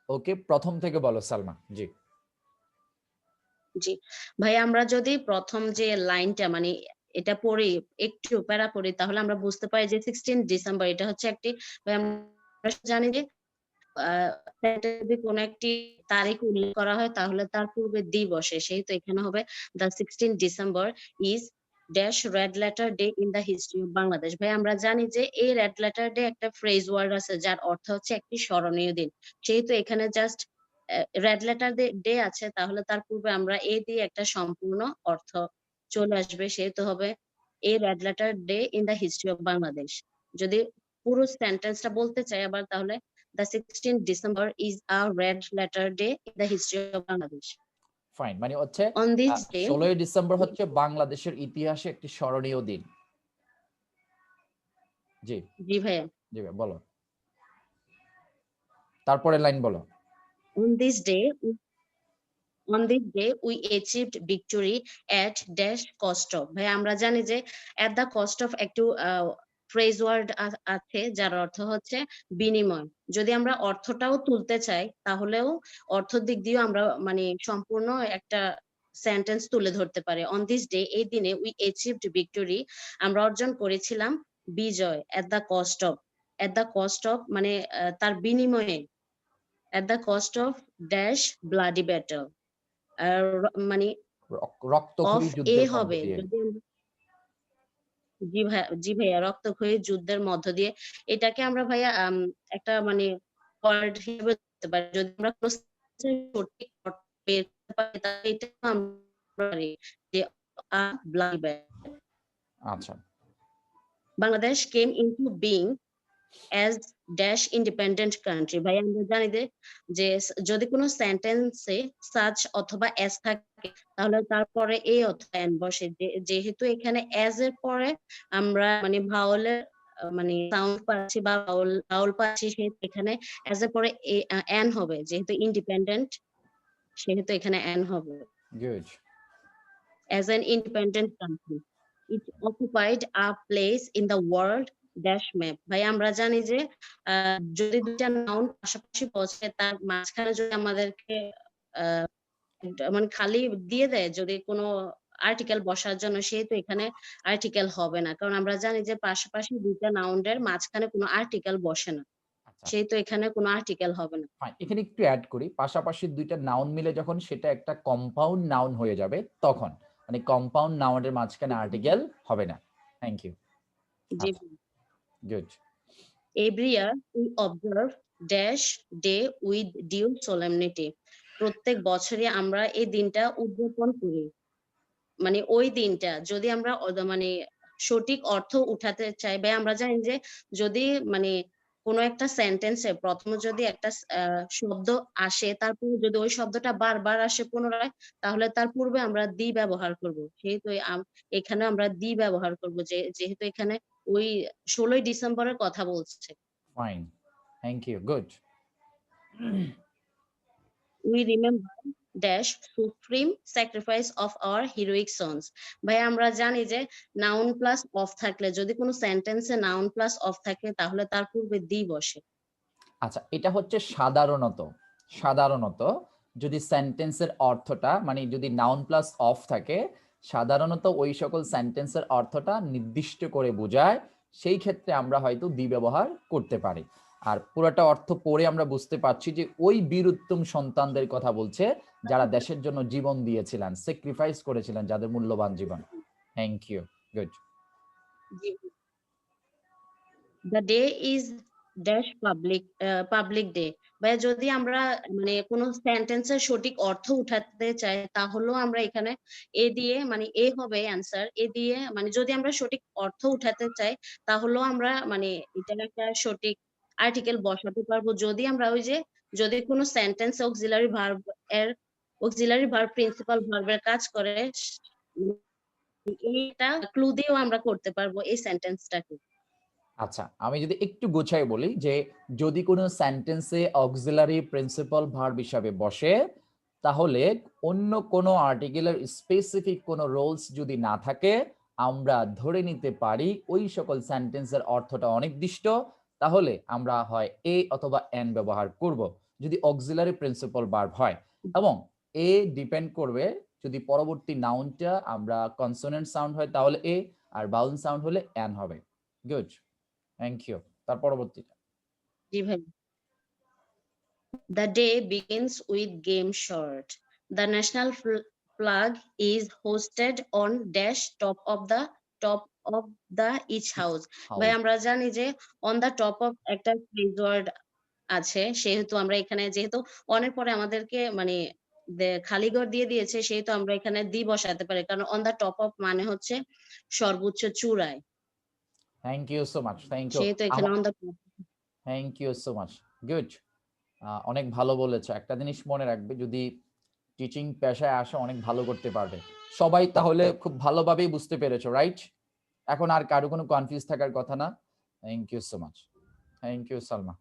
ওকে, প্রথম থেকে বলো সালমা। জি জি ভাই, আমরা যদি প্রথম যে লাইনটা মানে এটা পড়ি, একটু প্যারা পড়ি, তাহলে আমরা বুঝতে পারি যে 16 ডিসেম্বর এটা হচ্ছে একটি, ভাই আমরা জানি যে যদি কোনো একটি তারিখ উল্লেখ করা হয় তাহলে তার পূর্বে দি বসে, সেহেতু এখানে হবে the 16 December is dash red letter day in the history of Bangladesh. ভাই আমরা জানি যে এই রেড লেটার ডে একটা ফ্রেজ ওয়ার্ড আছে যার অর্থ হচ্ছে একটি স্মরণীয় দিন, সেহেতু এখানে জাস্ট রেড লেটার ডে আছে, তাহলে তার পূর্বে আমরা এ দিয়ে একটা সম্পূর্ণ অর্থ চলে আসবে, সেহেতু হবে a red letter day in the history of Bangladesh. যদি পুরো সেন্টেন্সটা বলতে চাই আবার, তাহলে the 16th December is a red letter day in the history of Bangladesh. Fine, মানে হচ্ছে On this day, 16ই ডিসেম্বর হচ্ছে বাংলাদেশের ইতিহাসে একটি স্মরণীয় দিন। জি জি ভাইয়া, জি ভাই, বলো তারপরে লাইন বলো। on this day, on this day we achieved victory at dash cost of। ভাই আমরা জানি যে at the cost of একটু ফ্রেজ ওয়ার্ড আছে যার অর্থ হচ্ছে বিনিময়। যদি আমরা অর্থটাও তুলতে চাই তাহলেও অর্থের দিক দিয়েও আমরা মানে সম্পূর্ণ একটা সেন্টেন্স তুলে ধরতে পারি। অন দিস ডে, এই দিনে উই অ্যাচিভড ভিক্টোরি, আমরা অর্জন করেছিলাম বিজয়। At the cost of, at the cost of মানে তার বিনিময়ে, at the cost of dash bloody battle, মানে অফ রক্তক্ষয়ী এ যুদ্ধের মধ্য হবে দিয়ে। যদি জি ভাইয়া, জি ভাইয়া, রক্তক্ষয়ী যুদ্ধের মধ্য দিয়ে। এটাকে আমরা ভাইয়া একটা মানে ওয়ার্ড হিসেবে ধরতে পারি। যদি আমরা কোনো সঠিক অর্থ বের করতে পারি তাহলে এটা আমরা পারি যে bloody battle. আচ্ছা Bangladesh came into being as dash independent country। ভাই আমরা জানি যে যদি কোনো সেন্টেন্সে such অথবা as থাকে তাহলে তারপরে a অথবা an বসে। যেহেতু এখানে as এর পরে আমরা মানে ভাওয়ালের মানে সাউন্ড পাচ্ছি বা ভাওয়াল পাচ্ছি, সেহেতু এখানে as এর পরে an হবে। যেহেতু ইন্ডিপেন্ডেন্ট সেহেতু এখানে an হবে। Good. As an independent country, it occupied a place in the world dash map। ভাই আমরা জানি যে যদি দুইটা নাউন পাশাপাশি বসে তার মাঝখানে যদি আমাদেরকে মানে খালি দিয়ে দেয় যদি কোনো আর্টিকেল বসার জন্য, সেহেতু এখানে আর্টিকেল হবে না, কারণ আমরা জানি যে পাশাপাশি দুইটা নাউনের মাঝখানে কোনো আর্টিকেল বসে না, আচ্ছা সেহেতু এখানে কোনো আর্টিকেল হবে না। ফাইন, এখানে একটু অ্যাড করি, পাশাপাশি দুইটা নাউন মিলে যখন সেটা একটা কম্পাউন্ড নাউন হয়ে যাবে তখন, মানে কম্পাউন্ড নাউনের মাঝখানে আর্টিকেল হবে না। Thank you. জি। আচ্ছা good. Every year we observe dash day with due solemnity। প্রত্যেক বছরই আমরা এই দিনটা উদযাপন করি। মানে ওই দিনটা যদি আমরা মানে সঠিক অর্থ উঠাতে চাই, বা আমরা জানি যে যদি মানে কোনো একটা সেন্টেন্সে প্রথমে যদি একটা শব্দ আসে, তারপরে যদি ওই শব্দটা বারবার আসে পুনরায়, তাহলে তার পূর্বে আমরা দি ব্যবহার করব। সেহেতু এখানে আমরা দি ব্যবহার করব, যেহেতু এখানে ওই 16ই ডিসেম্বরের কথা বলছে। Fine, thank you, good. We remember dash supreme sacrifice of our heroic sons। ভাই আমরা জানি যে নাউন প্লাস অফ থাকলে, যদি কোনো সেন্টেন্সে নাউন প্লাস অফ থাকে তাহলে তার পূর্বে দি বসে। আচ্ছা, এটা হচ্ছে সাধারণত, সাধারণত যদি সেন্টেন্সের অর্থটা মানে যদি নাউন প্লাস অফ থাকে, সাধারণত ওই সকল সেন্টেন্সের অর্থটা নির্দিষ্ট করে বোঝায়, সেই ক্ষেত্রে আমরা হয়তো দি ব্যবহার করতে পারি। আর পুরোটা অর্থ পড়ে আমরা বুঝতে পারছি যে ওই বীর উত্তম সন্তানদের কথা বলছে যারা দেশের জন্য জীবন দিয়েছিলেন, স্যাক্রিফাইস করেছিলেন, যাদের মূল্যবান জীবন। Thank you, good. জি। The day is dash public day। ভাইয়া যদি আমরা মানে কোনো সেন্টেন্সের সঠিক অর্থ উঠাতে চাই তাহলেও আমরা এখানে এ দিয়ে মানে এ হবে অ্যান্সার। এ দিয়ে মানে যদি আমরা সঠিক অর্থ উঠাতে চাই তাহলেও আমরা মানে এটার একটা সঠিক আর্টিকেল বসাতে পারবো। যদি আমরা ওই যে যদি কোনো সেন্টেন্স অক্সিলারি ভার্ব এর অক্সিলারি ভার্ব প্রিন্সিপাল ভার্বের কাজ করে, এটা ক্লু দিয়েও আমরা করতে পারবো এই সেন্টেন্সটাকে। আচ্ছা, আমি যদি একটু গোছায় বলি যে যদি কোনো সেন্টেন্সে অক্সিলারি প্রিন্সিপাল ভার্ব হিসাবে বসে, তাহলে অন্য কোনো আর্টিকেলের স্পেসিফিক কোনো রোলস যদি না থাকে, আমরা ধরে নিতে পারি ওই সকল সেন্টেন্সের অর্থটা অনির্দিষ্ট, তাহলে আমরা হয় এ অথবা এন ব্যবহার করব। যদি অক্সিলারি প্রিন্সিপাল ভার্ব হয়, এবং এ ডিপেন্ড করবে যদি পরবর্তী নাউনটা আমরা কনসোনেন্ট সাউন্ড হয় তাহলে এ, আর বাউল সাউন্ড হলে এন হবে। Good, thank you. তার পরবর্তীটা। জি ভাই। The day begins with game short. The national flag is hoisted on dash top of the each house. ভাই আমরা জানি যে on the top of একটা phrase word আছে, সেহেতু আমরা এখানে যেহেতু অনেক পরে আমাদেরকে মানে খালি ঘর দিয়ে দিয়েছে, সেহেতু আমরা এখানে দি বসাতে পারি, কারণ on the top of মানে হচ্ছে সর্বোচ্চ চূড়ায়, thank you so much, thank you. সেহেতু এখানে on the top। Thank you so much, good. অনেক ভালো বলেছো। একটা জিনিস মনে রাখবে, যদি টিচিং পেশায় আসে অনেক ভালো করতে পারবে সবাই, তাহলে খুব ভালোভাবেই বুঝতে পেরেছো, রাইট? এখন আর কারো কোনো কনফিউজ থাকার কথা না। Thank you so much, thank you Salma.